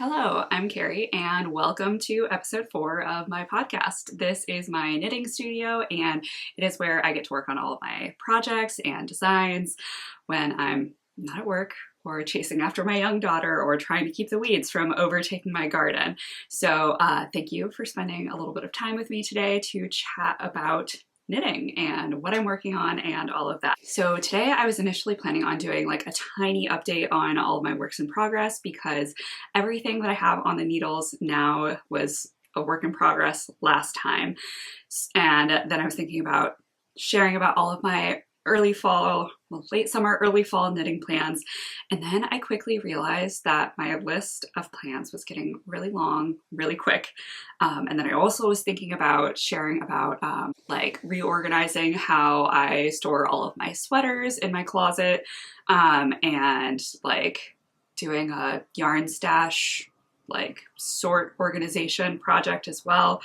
Hello, I'm Carrie, and welcome to episode 4 of my podcast. This is my knitting studio, and it is where I get to work on all of my projects and designs when I'm not at work or chasing after my young daughter or trying to keep the weeds from overtaking my garden. So thank you for spending a little bit of time with me today to chat about knitting and what I'm working on and all of that. So today I was initially planning on doing like a tiny update on all of my works in progress because everything that I have on the needles now was a work in progress last time. And then I was thinking about sharing about all of my early fall, well, late summer, early fall knitting plans. And then I quickly realized that my list of plans was getting really long, really quick. And then I also was thinking about sharing about like reorganizing how I store all of my sweaters in my closet and like doing a yarn stash like sort organization project as well.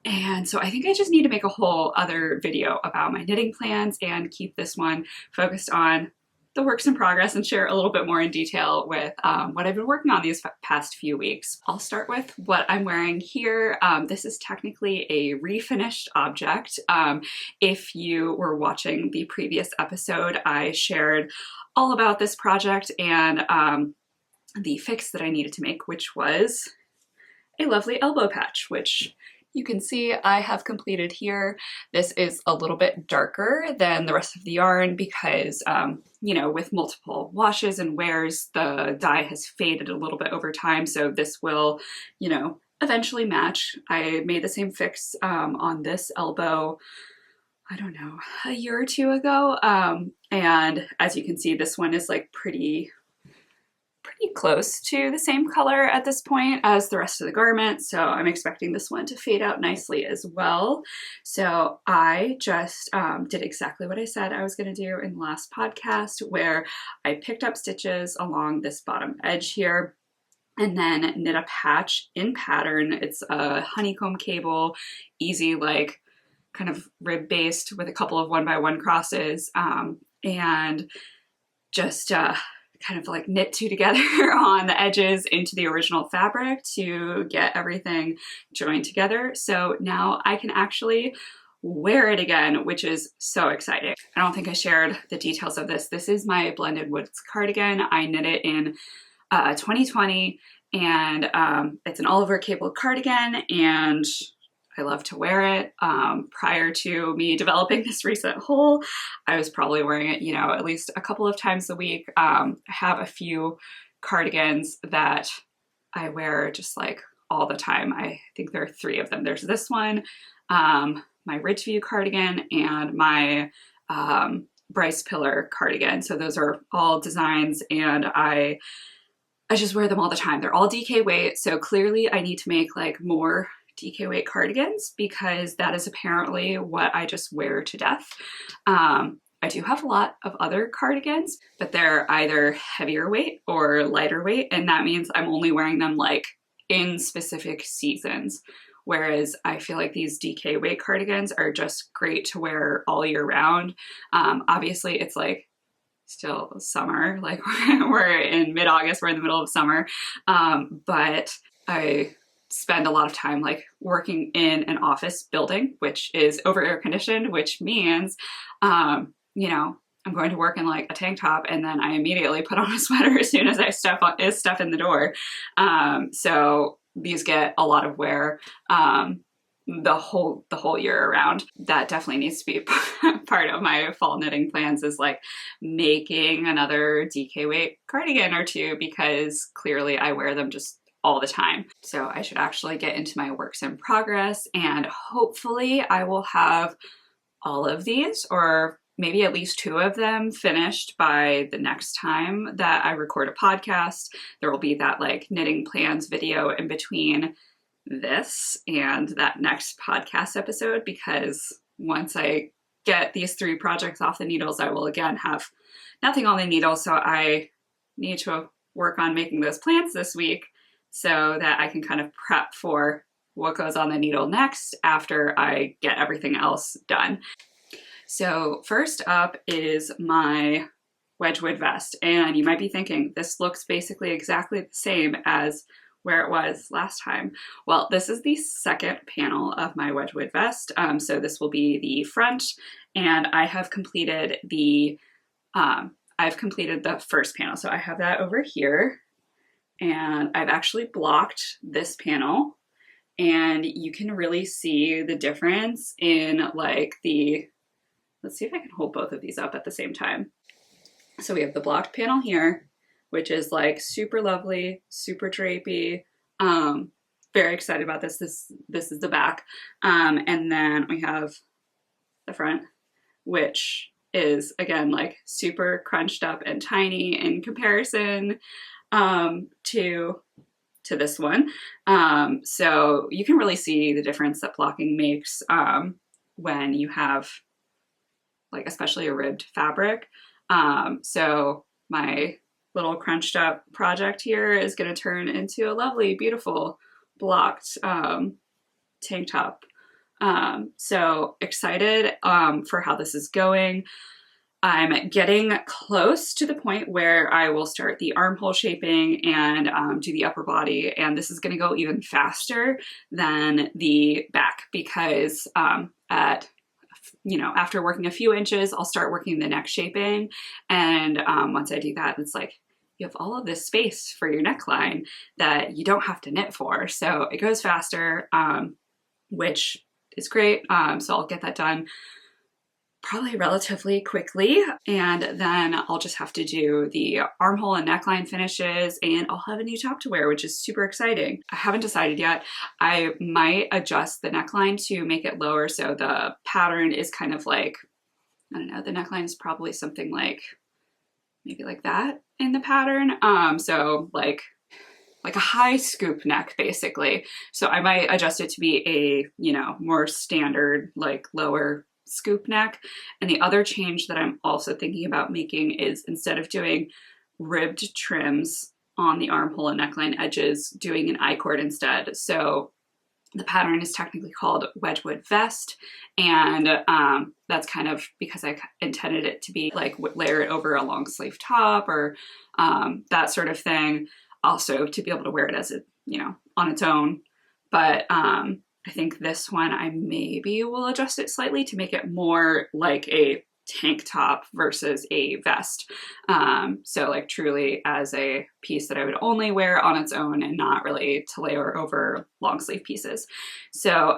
And so I think I just need to make a whole other video about my knitting plans and keep this one focused on the works in progress and share a little bit more in detail with what I've been working on these past few weeks. I'll start with what I'm wearing here. This is technically a refinished object. If you were watching the previous episode, I shared all about this project and the fix that I needed to make, which was a lovely elbow patch, which you can see I have completed here. This is a little bit darker than the rest of the yarn because, you know, with multiple washes and wears, the dye has faded a little bit over time. So this will, you know, eventually match. I made the same fix on this elbow, I don't know, a year or two ago. And as you can see, this one is like pretty close to the same color at this point as the rest of the garment, so I'm expecting this one to fade out nicely as well. So I just did exactly what I said I was going to do in the last podcast, where I picked up stitches along this bottom edge here and then knit a patch in pattern. It's a honeycomb cable, easy, like kind of rib based with a couple of 1x1 crosses, and just kind of like knit two together on the edges into the original fabric to get everything joined together. So now I can actually wear it again, which is so exciting. I don't think I shared the details of this. This is my Blended Woods cardigan. I knit it in 2020 and it's an all-over cable cardigan and I love to wear it. Prior to me developing this recent haul, I was probably wearing it, you know, at least a couple of times a week. I have a few cardigans that I wear just like all the time. I think there are 3 of them. There's this one, my Ridgeview cardigan, and my Bryce Pillar cardigan. So those are all designs and I just wear them all the time. They're all DK weight. So clearly I need to make like more DK weight cardigans because that is apparently what I just wear to death. I do have a lot of other cardigans, but they're either heavier weight or lighter weight, and that means I'm only wearing them like in specific seasons. Whereas I feel like these DK weight cardigans are just great to wear all year round. Obviously it's like still summer, like we're in mid-August, we're in the middle of summer, but I spend a lot of time like working in an office building, which is over air conditioned, which means, you know, I'm going to work in like a tank top and then I immediately put on a sweater as soon as I step in the door. So these get a lot of wear the whole year around. That definitely needs to be part of my fall knitting plans, is like making another DK weight cardigan or 2 because clearly I wear them just all the time. So I should actually get into my works in progress and hopefully I will have all of these, or maybe at least 2 of them, finished by the next time that I record a podcast. There will be that like knitting plans video in between this and that next podcast episode, because once I get these 3 projects off the needles, I will again have nothing on the needle. So I need to work on making those plans this week so that I can kind of prep for what goes on the needle next after I get everything else done. So first up is my Wedgewood vest, and you might be thinking this looks basically exactly the same as where it was last time. Well, this is the second panel of my Wedgewood vest. So this will be the front, and I have completed the first panel. So I have that over here, and I've actually blocked this panel, and you can really see the difference in like let's see if I can hold both of these up at the same time. So we have the blocked panel here, which is like super lovely, super drapey. Very excited about this. This is the back. And then we have the front, which is again like super crunched up and tiny in comparison to this one. So you can really see the difference that blocking makes when you have like especially a ribbed fabric. So my little crunched up project here is going to turn into a lovely, beautiful blocked tank top. So excited for how this is going. I'm getting close to the point where I will start the armhole shaping and do the upper body, and this is going to go even faster than the back because after working a few inches, I'll start working the neck shaping, and once I do that, it's like you have all of this space for your neckline that you don't have to knit for, so it goes faster, which is great. So I'll get that done probably relatively quickly, and then I'll just have to do the armhole and neckline finishes, and I'll have a new top to wear, which is super exciting. I haven't decided yet. I might adjust the neckline to make it lower, so the pattern is kind of like, I don't know, the neckline is probably something like maybe like that in the pattern. So like a high scoop neck basically. So I might adjust it to be a, more standard like lower scoop neck. And the other change that I'm also thinking about making is instead of doing ribbed trims on the armhole and neckline edges, doing an I-cord instead. So the pattern is technically called Wedgewood Vest, and that's kind of because I intended it to be like layer it over a long sleeve top or that sort of thing. Also to be able to wear it as on its own. But I think this one I maybe will adjust it slightly to make it more like a tank top versus a vest. So like truly as a piece that I would only wear on its own and not really to layer over long sleeve pieces. So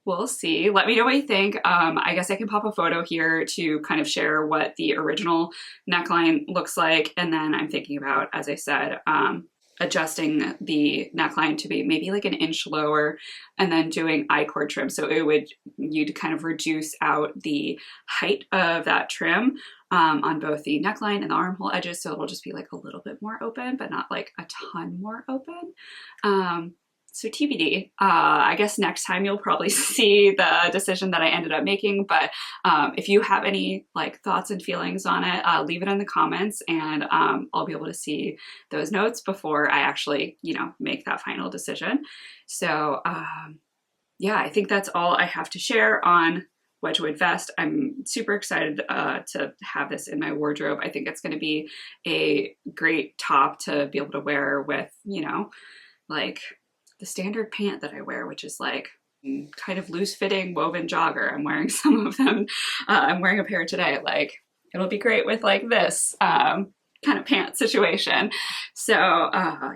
we'll see. Let me know what you think. I guess I can pop a photo here to kind of share what the original neckline looks like. And then I'm thinking about, as I said, adjusting the neckline to be maybe like an inch lower and then doing I-cord trim. So you'd kind of reduce out the height of that trim on both the neckline and the armhole edges. So it'll just be like a little bit more open, but not like a ton more open. So TBD. I guess next time you'll probably see the decision that I ended up making, but if you have any like thoughts and feelings on it, leave it in the comments, and I'll be able to see those notes before I actually, make that final decision. So yeah, I think that's all I have to share on Wedgewood Vest. I'm super excited to have this in my wardrobe. I think it's going to be a great top to be able to wear with, like the standard pant that I wear, which is like kind of loose fitting woven jogger. I'm wearing some of them. I'm wearing a pair today. Like it'll be great with like this kind of pant situation. So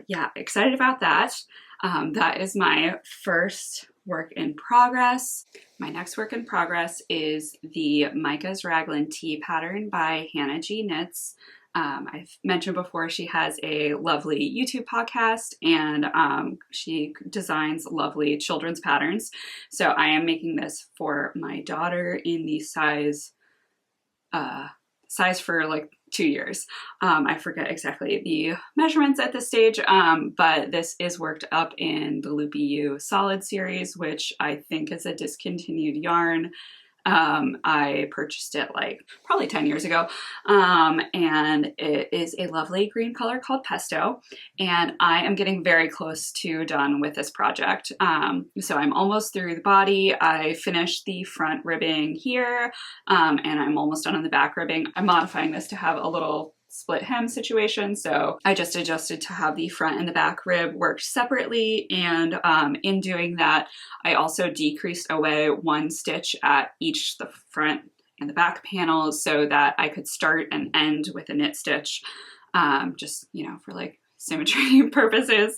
yeah, excited about that. That is my first work in progress. My next work in progress is the Micah's Raglan Tee pattern by Hannah G Knits. I've mentioned before she has a lovely YouTube podcast, and she designs lovely children's patterns. So I am making this for my daughter in the size for like 2 years. I forget exactly the measurements at this stage, but this is worked up in the Loopy U Solid series, which I think is a discontinued yarn. I purchased it like probably 10 years ago, and it is a lovely green color called Pesto, and I am getting very close to done with this project. So I'm almost through the body. I finished the front ribbing here, and I'm almost done on the back ribbing. I'm modifying this to have a little split hem situation. So I just adjusted to have the front and the back rib work separately. And in doing that, I also decreased away 1 stitch at each the front and the back panels so that I could start and end with a knit stitch, just, you know, for like symmetry purposes.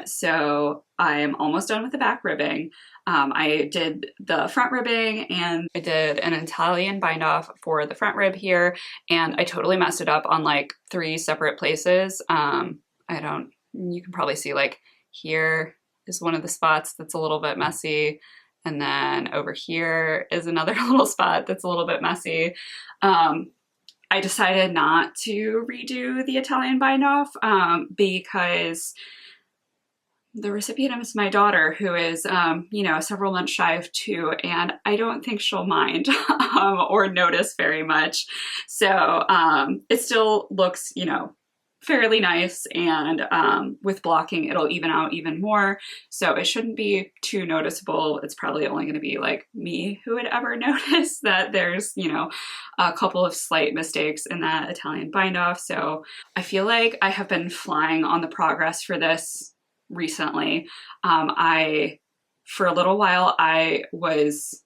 So I'm almost done with the back ribbing. I did the front ribbing and I did an Italian bind off for the front rib here, and I totally messed it up on like 3 separate places. You can probably see like here is one of the spots that's a little bit messy. And then over here is another little spot that's a little bit messy. I decided not to redo the Italian bind off because the recipient is my daughter, who is, you know, several months shy of 2, and I don't think she'll mind or notice very much. So it still looks, you know, fairly nice, and with blocking it'll even out even more, so it shouldn't be too noticeable. It's probably only going to be like me who would ever notice that there's, you know, a couple of slight mistakes in that Italian bind off. So I feel like I have been flying on the progress for this recently. For a little while I was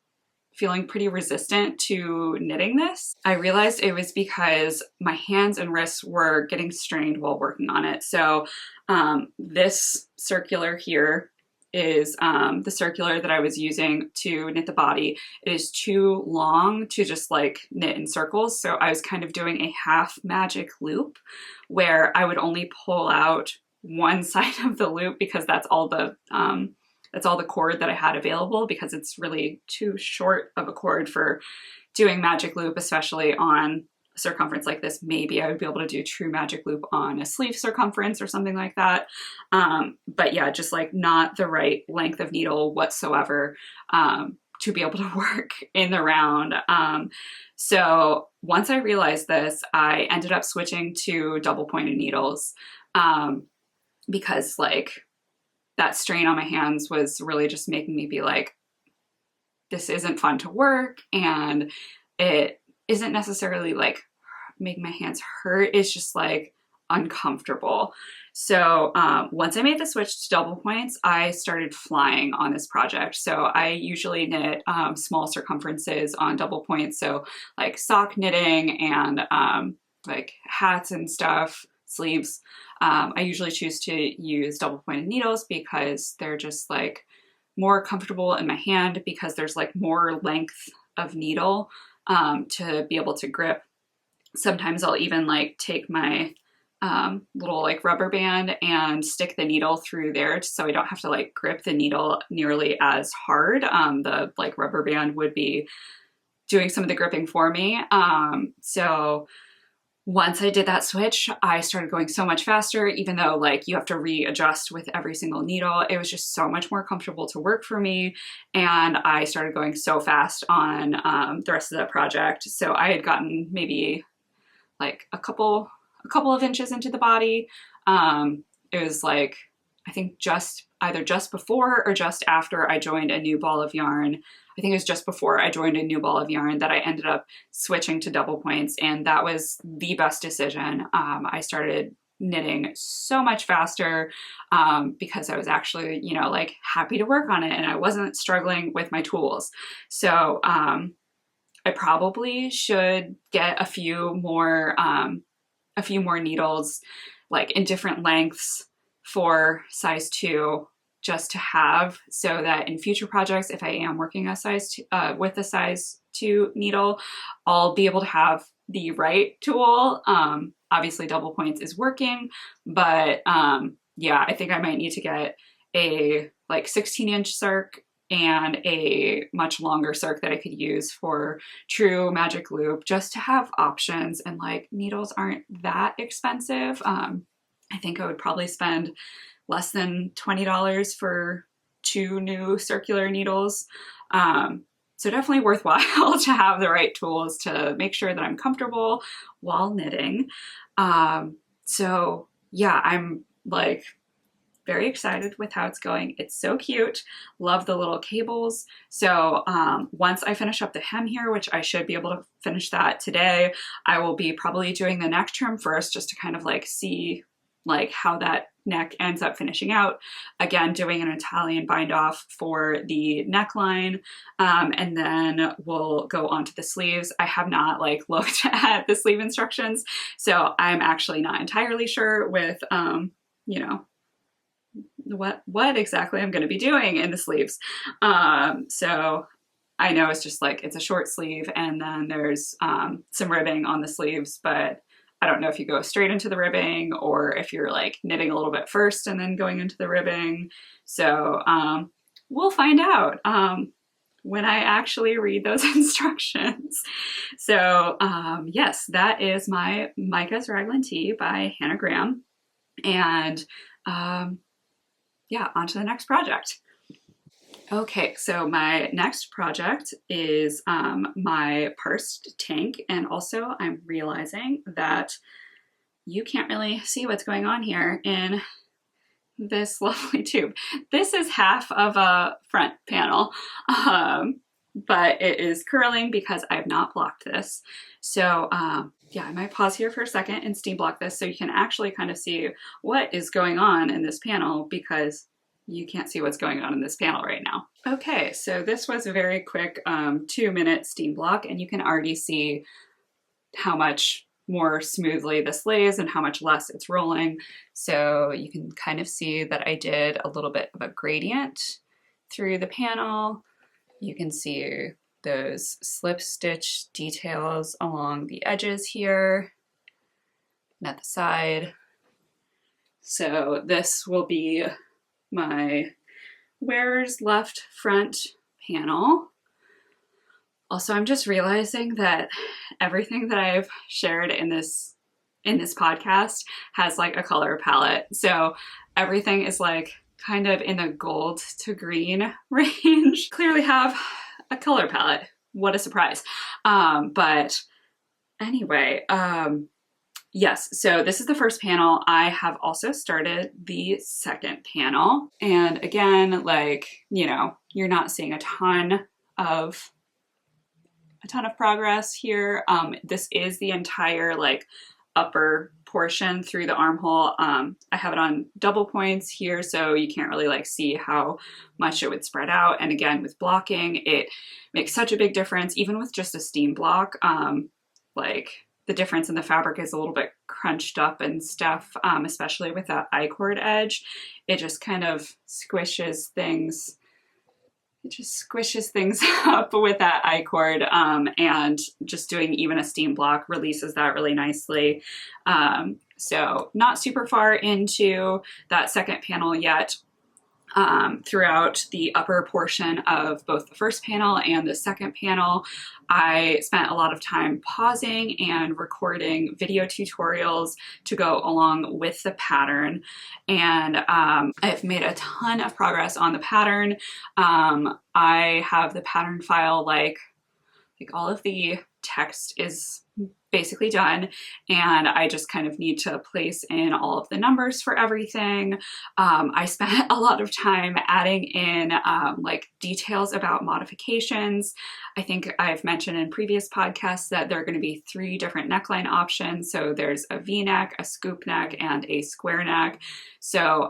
feeling pretty resistant to knitting this. I realized it was because my hands and wrists were getting strained while working on it. So this circular here is the circular that I was using to knit the body. It is too long to just like knit in circles. So I was kind of doing a half magic loop where I would only pull out one side of the loop because that's all the cord that I had available, because it's really too short of a cord for doing magic loop, especially on a circumference like this. Maybe I would be able to do true magic loop on a sleeve circumference or something like that. But yeah, just like not the right length of needle whatsoever to be able to work in the round. So once I realized this, I ended up switching to double pointed needles because like that strain on my hands was really just making me be like, this isn't fun to work, and it isn't necessarily like making my hands hurt. It's just like uncomfortable. So once I made the switch to double points, I started flying on this project. So I usually knit small circumferences on double points. So like sock knitting and like hats and stuff, sleeves. I usually choose to use double pointed needles because they're just like more comfortable in my hand, because there's like more length of needle to be able to grip. Sometimes I'll even like take my little like rubber band and stick the needle through there so I don't have to like grip the needle nearly as hard. The like rubber band would be doing some of the gripping for me. So once I did that switch, I started going so much faster, even though like you have to readjust with every single needle. It was just so much more comfortable to work for me. And I started going so fast on the rest of the project. So I had gotten maybe like a couple of inches into the body. It was like, I think either just before or just after I joined a new ball of yarn. I think it was just before I joined a new ball of yarn that I ended up switching to double points, and that was the best decision. I started knitting so much faster because I was actually, you know, like happy to work on it, and I wasn't struggling with my tools. So I probably should get a few more needles like in different lengths for size 2, just to have, so that in future projects, if I am working a size 2, with a size 2 needle, I'll be able to have the right tool. Obviously double points is working, but yeah, I think I might need to get a like 16-inch circ and a much longer circ that I could use for true magic loop, just to have options. And like needles aren't that expensive. I think I would probably spend less than $20 for 2 new circular needles. So definitely worthwhile to have the right tools to make sure that I'm comfortable while knitting. So yeah, I'm like very excited with how it's going. It's so cute. Love the little cables. So once I finish up the hem here, which I should be able to finish that today, I will be probably doing the neck trim first just to kind of like see like how that neck ends up finishing out. Again, doing an Italian bind off for the neckline, and then we'll go on to the sleeves. I have not like looked at the sleeve instructions, so I'm actually not entirely sure with, you know, what exactly I'm going to be doing in the sleeves. So I know it's just like, it's a short sleeve and then there's some ribbing on the sleeves, but I don't know if you go straight into the ribbing or if you're like knitting a little bit first and then going into the ribbing. So we'll find out when I actually read those instructions. So yes, that is my Micah's Raglan Tee by Hannah Graham. And yeah, on to the next project. Okay, so my next project is my pursed tank, and also I'm realizing that you can't really see what's going on here in this lovely tube. This is half of a front panel, but it is curling because I have not blocked this. So yeah, I might pause here for a second and steam block this so you can actually kind of see what is going on in this panel, because you can't see what's going on in this panel right now. Okay, so this was a very quick 2-minute steam block, and you can already see how much more smoothly this lays and how much less it's rolling. So you can kind of see that I did a little bit of a gradient through the panel. You can see those slip stitch details along the edges here and at the side. So this will be my wearer's left front panel. Also, I'm just realizing that everything that I've shared in this podcast has like a color palette. So everything is like kind of in the gold to green range. Clearly have a color palette. What a surprise. But anyway, yes, so this is the first panel. I have also started the second panel. And again, like, you know, you're not seeing a ton of progress here. This is the entire like upper portion through the armhole. I have it on double points here, so you can't really like see how much it would spread out. And again, with blocking, it makes such a big difference. Even with just a steam block, like the difference in the fabric is a little bit crunched up and stuff, especially with that I-cord edge. It just kind of squishes things. It just squishes things up with that I-cord, and just doing even a steam block releases that really nicely. So not super far into that second panel yet. Throughout the upper portion of both the first panel and the second panel, I spent a lot of time pausing and recording video tutorials to go along with the pattern. And I've made a ton of progress on the pattern. I have the pattern file, like all of the text is basically done, and I just kind of need to place in all of the numbers for everything. I spent a lot of time adding in like details about modifications. I think I've mentioned in previous podcasts that there are going to be 3 different neckline options. So there's a V-neck, a scoop neck, and a square neck. So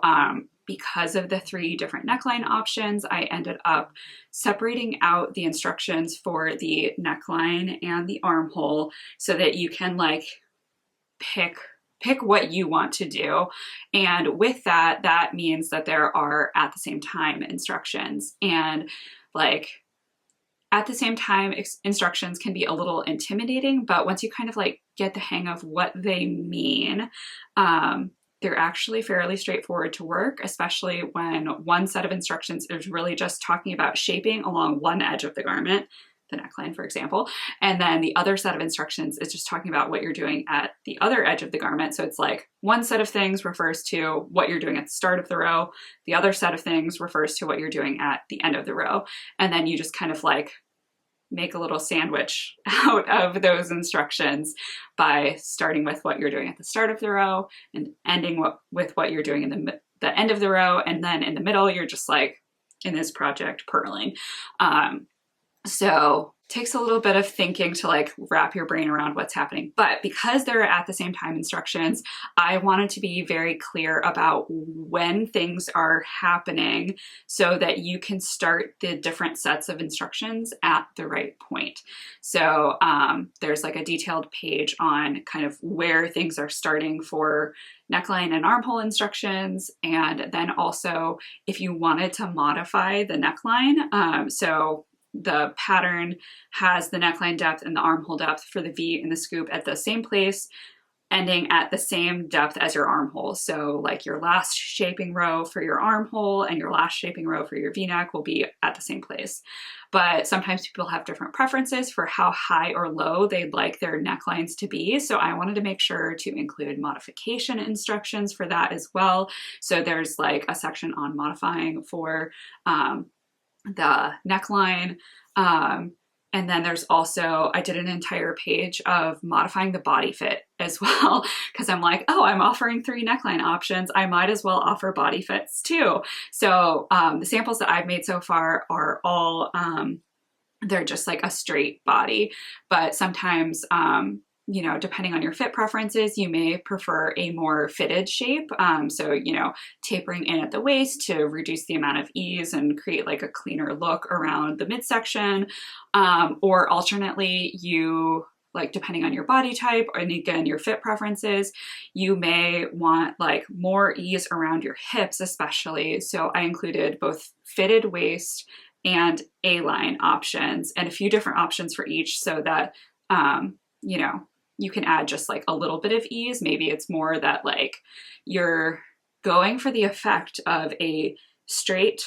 because of the 3 different neckline options, I ended up separating out the instructions for the neckline and the armhole so that you can like pick what you want to do. And with that, that means that there are at the same time instructions. And like at the same time, instructions can be a little intimidating, but once you kind of like get the hang of what they mean, they're actually fairly straightforward to work, especially when one set of instructions is really just talking about shaping along one edge of the garment, the neckline, for example. And then the other set of instructions is just talking about what you're doing at the other edge of the garment. So it's like one set of things refers to what you're doing at the start of the row. The other set of things refers to what you're doing at the end of the row. And then you just kind of like make a little sandwich out of those instructions by starting with what you're doing at the start of the row and ending with what you're doing in the the end of the row, and then in the middle, you're just like, in this project, purling. So takes a little bit of thinking to like wrap your brain around what's happening. But because they're at the same time instructions, I wanted to be very clear about when things are happening so that you can start the different sets of instructions at the right point. So there's like a detailed page on kind of where things are starting for neckline and armhole instructions. And then also if you wanted to modify the neckline, so the pattern has the neckline depth and the armhole depth for the V and the scoop at the same place, ending at the same depth as your armhole. So like your last shaping row for your armhole and your last shaping row for your V-neck will be at the same place. But sometimes people have different preferences for how high or low they'd like their necklines to be. So I wanted to make sure to include modification instructions for that as well. So there's like a section on modifying for the neckline. And then there's also, I did an entire page of modifying the body fit as well, because I'm like, oh, I'm offering 3 neckline options. I might as well offer body fits too. So the samples that I've made so far are all, they're just like a straight body, but sometimes, you know, depending on your fit preferences, you may prefer a more fitted shape. So, you know, tapering in at the waist to reduce the amount of ease and create like a cleaner look around the midsection. Or alternately, you like, depending on your body type and again, your fit preferences, you may want like more ease around your hips, especially. So I included both fitted waist and A-line options and a few different options for each so that, you know, you can add just like a little bit of ease. Maybe it's more that like you're going for the effect of a straight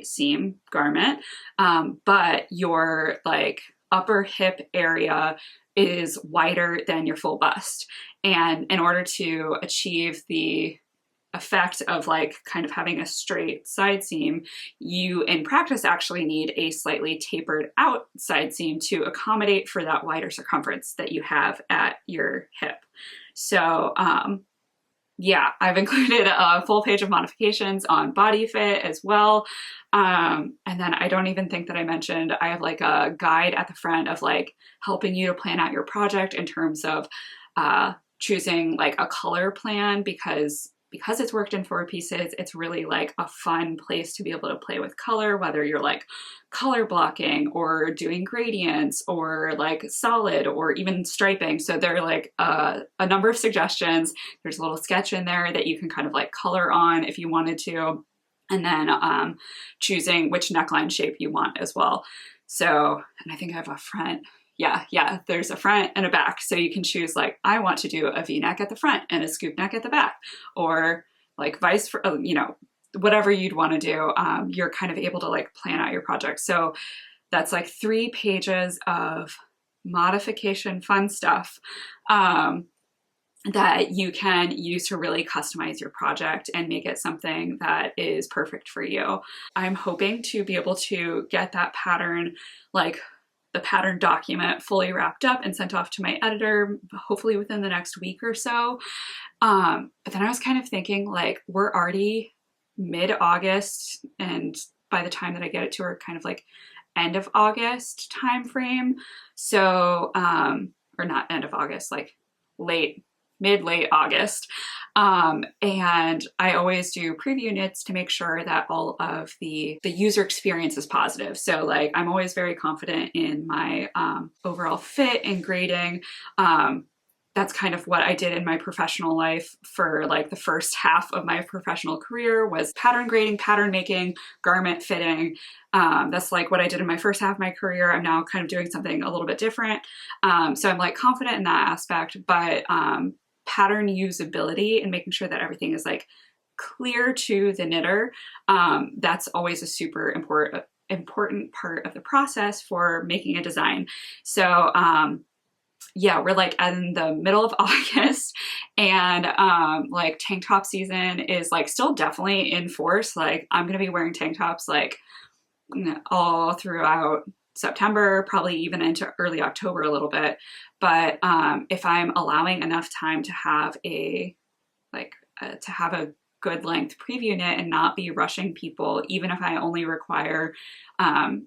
seam garment, but your like upper hip area is wider than your full bust. And in order to achieve the effect of like kind of having a straight side seam, you in practice actually need a slightly tapered out side seam to accommodate for that wider circumference that you have at your hip. So yeah, I've included a full page of modifications on body fit as well. And then I don't even think that I mentioned, I have like a guide at the front of like helping you to plan out your project in terms of choosing like a color plan, because it's worked in 4 pieces, it's really like a fun place to be able to play with color, whether you're like color blocking or doing gradients or like solid or even striping. So there are like a number of suggestions. There's a little sketch in there that you can kind of like color on if you wanted to, and then choosing which neckline shape you want as well. So, and I think I have a front. Yeah, there's a front and a back. So you can choose like, I want to do a V-neck at the front and a scoop neck at the back, or like vice versa, you know, whatever you'd want to do. You're kind of able to like plan out your project. So that's like 3 pages of modification fun stuff that you can use to really customize your project and make it something that is perfect for you. I'm hoping to be able to get that pattern, like the pattern document, fully wrapped up and sent off to my editor, hopefully within the next week or so. But then I was kind of thinking like, we're already mid-August, and by the time that I get it to her, kind of like end of August time frame. So, or not end of August, like mid-late August. And I always do preview knits to make sure that all of the user experience is positive. So like, I'm always very confident in my overall fit and grading. That's kind of what I did in my professional life for like the first half of my professional career, was pattern grading, pattern making, garment fitting. That's like what I did in my first half of my career. I'm now kind of doing something a little bit different. So I'm like confident in that aspect, but pattern usability and making sure that everything is like clear to the knitter, that's always a super important part of the process for making a design. So yeah, we're like in the middle of August, and like tank top season is like still definitely in force. Like I'm gonna be wearing tank tops like all throughout September, probably even into early October a little bit. But if I'm allowing enough time to have a good length preview knit and not be rushing people, even if I only require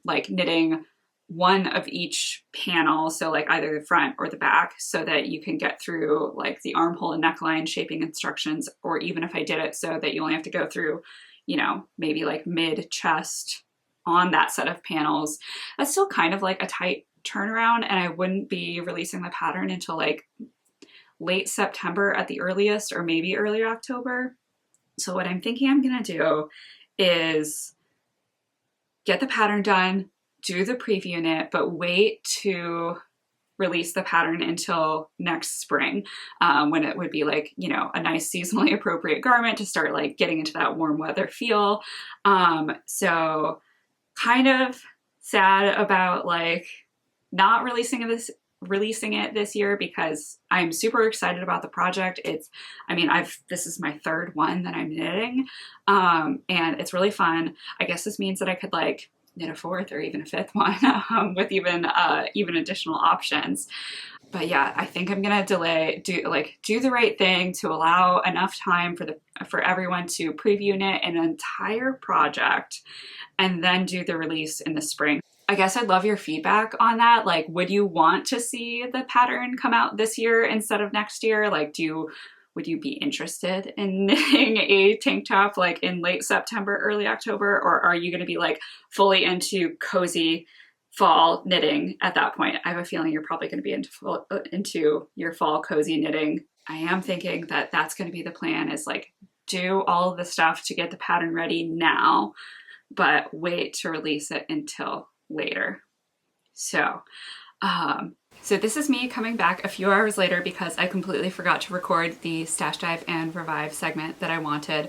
like knitting one of each panel, so like either the front or the back, so that you can get through like the armhole and neckline shaping instructions, or even if I did it so that you only have to go through, you know, maybe like mid chest on that set of panels. That's still kind of like a tight turnaround, and I wouldn't be releasing the pattern until like late September at the earliest, or maybe early October. So what I'm thinking I'm gonna do is get the pattern done, do the preview knit, but wait to release the pattern until next spring, when it would be like, you know, a nice seasonally appropriate garment to start like getting into that warm weather feel. So kind of sad about like not releasing it this year, because I'm super excited about the project. I mean, this is my third one that I'm knitting, and it's really fun. I guess this means that I could like knit a fourth or even a fifth one with even additional options. But yeah, I think I'm gonna do the right thing to allow enough time for everyone to preview knit an entire project, and then do the release in the spring. I guess I'd love your feedback on that. Like, would you want to see the pattern come out this year instead of next year? Like, would you be interested in knitting a tank top like in late September, early October? Or are you going to be like fully into cozy fall knitting at that point? I have a feeling you're probably going to be into your fall cozy knitting. I am thinking that that's going to be the plan, is like do all of the stuff to get the pattern ready now, but wait to release it until later. So this is me coming back a few hours later because I completely forgot to record the Stash Dive and Revive segment that I wanted.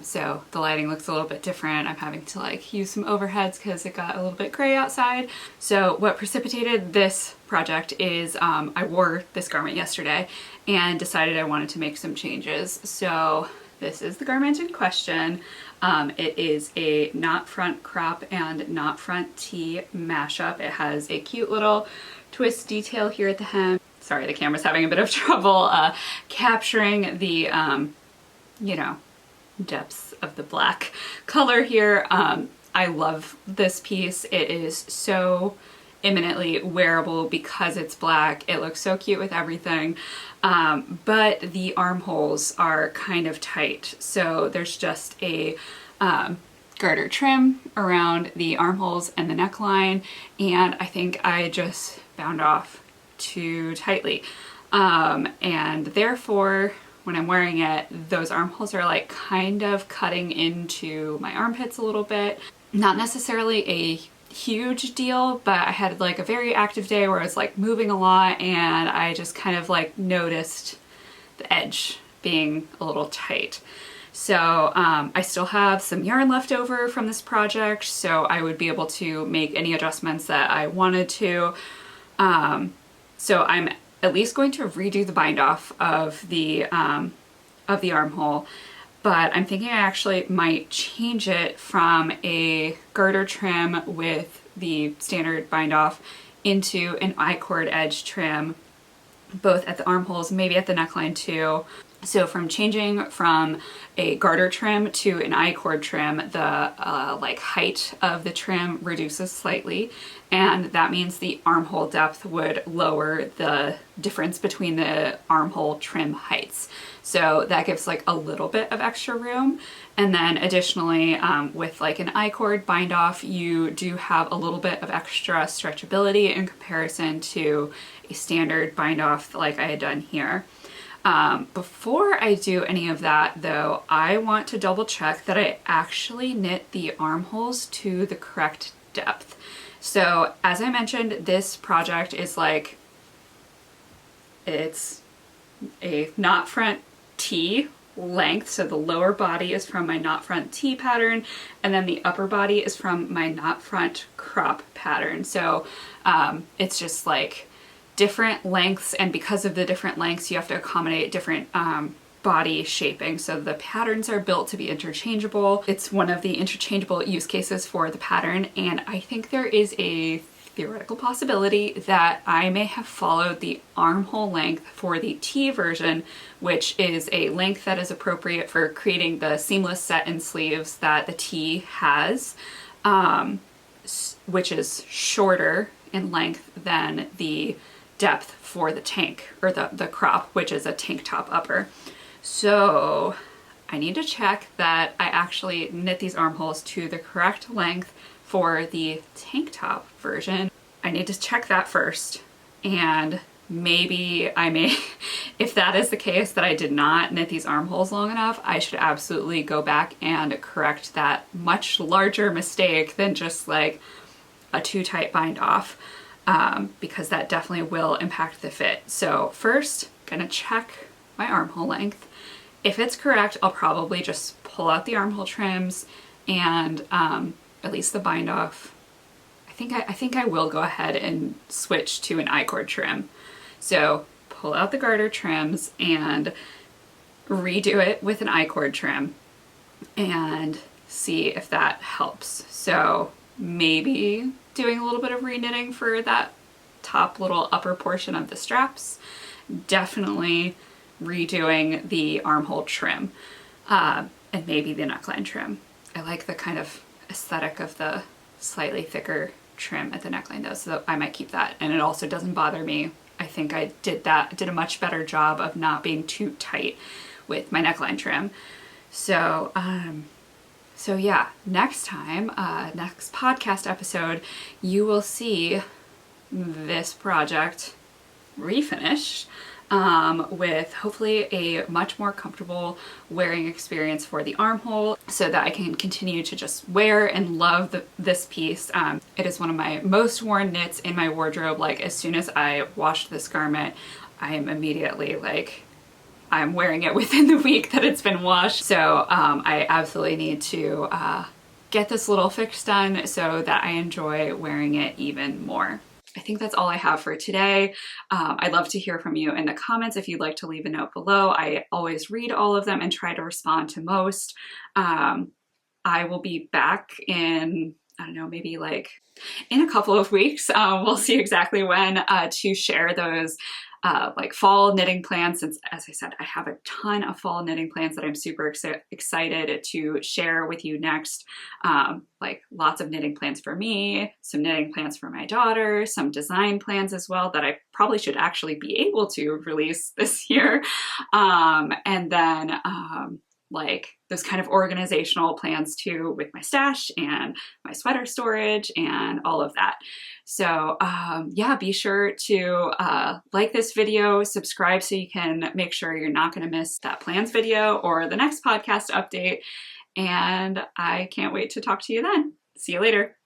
So the lighting looks a little bit different. I'm having to like use some overheads because it got a little bit gray outside. So what precipitated this project is I wore this garment yesterday and decided I wanted to make some changes. So this is the garment in question. It is a knot front crop and knot front tee mashup. It has a cute little twist detail here at the hem. Sorry, the camera's having a bit of trouble capturing the, you know, depths of the black color here. I love this piece. It is so eminently wearable because it's black. It looks so cute with everything. But the armholes are kind of tight. So there's just a garter trim around the armholes and the neckline. And I think I just bound off too tightly. And therefore, when I'm wearing it, those armholes are like kind of cutting into my armpits a little bit. Not necessarily a huge deal, but I had like a very active day where I was like moving a lot, and I just kind of like noticed the edge being a little tight. So I still have some yarn left over from this project, so I would be able to make any adjustments that I wanted to. So I'm at least going to redo the bind off of the armhole, but I'm thinking I actually might change it from a garter trim with the standard bind off into an I-cord edge trim, both at the armholes, maybe at the neckline too. So from changing from a garter trim to an I-cord trim, the like height of the trim reduces slightly, and that means the armhole depth would lower the difference between the armhole trim heights. So that gives like a little bit of extra room. And then additionally, with like an I-cord bind off, you do have a little bit of extra stretchability in comparison to a standard bind off like I had done here. Before I do any of that though, I want to double check that I actually knit the armholes to the correct depth. So as I mentioned, this project is like, it's a knot front tee length. So the lower body is from my knot front tee pattern, and then the upper body is from my knot front crop pattern. So it's just like different lengths, and because of the different lengths you have to accommodate different body shaping. So the patterns are built to be interchangeable. It's one of the interchangeable use cases for the pattern, and I think there is a theoretical possibility that I may have followed the armhole length for the T version, which is a length that is appropriate for creating the seamless set-in sleeves that the T has, which is shorter in length than the depth for the tank, or the crop, which is a tank top upper. So I need to check that I actually knit these armholes to the correct length for the tank top version. I need to check that first, and maybe I may, if that is the case, that I did not knit these armholes long enough, I should absolutely go back and correct that much larger mistake than just like a too tight bind off, because that definitely will impact the fit. So first, gonna check my armhole length. If it's correct, I'll probably just pull out the armhole trims and release the bind off. I think I will go ahead and switch to an I-cord trim. So pull out the garter trims and redo it with an I-cord trim and see if that helps. So maybe doing a little bit of re-knitting for that top little upper portion of the straps. Definitely redoing the armhole trim, and maybe the neckline trim. I like the kind of aesthetic of the slightly thicker trim at the neckline though, so I might keep that, and it also doesn't bother me. I think I did a much better job of not being too tight with my neckline trim. So so yeah, next time, next podcast episode, you will see this project refinished, with hopefully a much more comfortable wearing experience for the armhole, so that I can continue to just wear and love this piece. It is one of my most worn knits in my wardrobe. Like, as soon as I washed this garment, I am immediately like, I'm wearing it within the week that it's been washed. So I absolutely need to get this little fix done so that I enjoy wearing it even more. I think that's all I have for today. I'd love to hear from you in the comments if you'd like to leave a note below. I always read all of them and try to respond to most. I will be back in, I don't know, maybe like in a couple of weeks. We'll see exactly when, to share those like fall knitting plans, since, as I said, I have a ton of fall knitting plans that I'm super excited to share with you next. Like lots of knitting plans for me, some knitting plans for my daughter, some design plans as well that I probably should actually be able to release this year. And then like those kind of organizational plans too, with my stash and my sweater storage and all of that. So yeah, be sure to like this video, subscribe so you can make sure you're not going to miss that plans video or the next podcast update. And I can't wait to talk to you then. See you later.